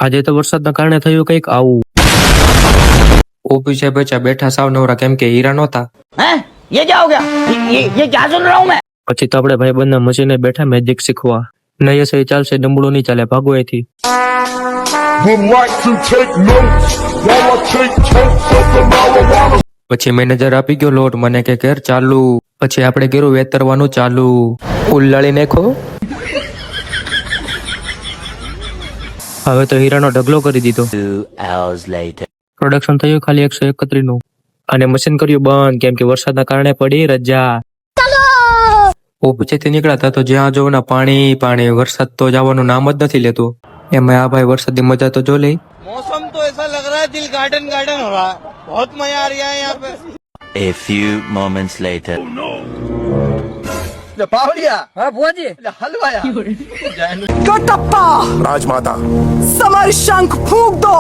આજે તો વરસાદના કારણે થયું કંઈક આવું. ઓ પીછે બચ્ચા બેઠા સાવ નવરા કેમ કે હીરા નહોતા. ये क्या हो गया? ये क्या सुन रहा हूँ मैं? પછી તો આપણે ભાઈ બંને મશીને બેઠા મેજિક શીખવા. નહીં સહી ચાલશે, ડમડું નહીં ચાલે, ભાગો અહીંથી. પછી મેનેજર આપી ગયો લોટ, મને કે ઘેર ચાલુ. પછી આપણે કર્યું વેતરવાનું ચાલુ. ઉલ્લાળી નાખો. હવે તો હીરાનો ઢગલો કરી દીધો. 2 hours later. પ્રોડક્શન થયું ખાલી 131 નું. અને મશીન કર્યું બંધ કેમ કે વરસાદના કારણે પડી રજા. ઓ પછીથી નીકળ્યા તો જ્યાં જોવો ના પાણી પાણી. વરસાદ તો જવાનું નામ જ નથી લેતું. એમાં આ ભાઈ વરસાદની મજા તો જો લે. मौसम तो ऐसा लग रहा है दिल गार्डन गार्डन हो रहा है. बहुत मजा आ रहा है यहाँ पे. A few moments later. पावड़िया हाँ बुआ जी हलवा यार. कटप्पा राजमाता समर शंख फूंक दो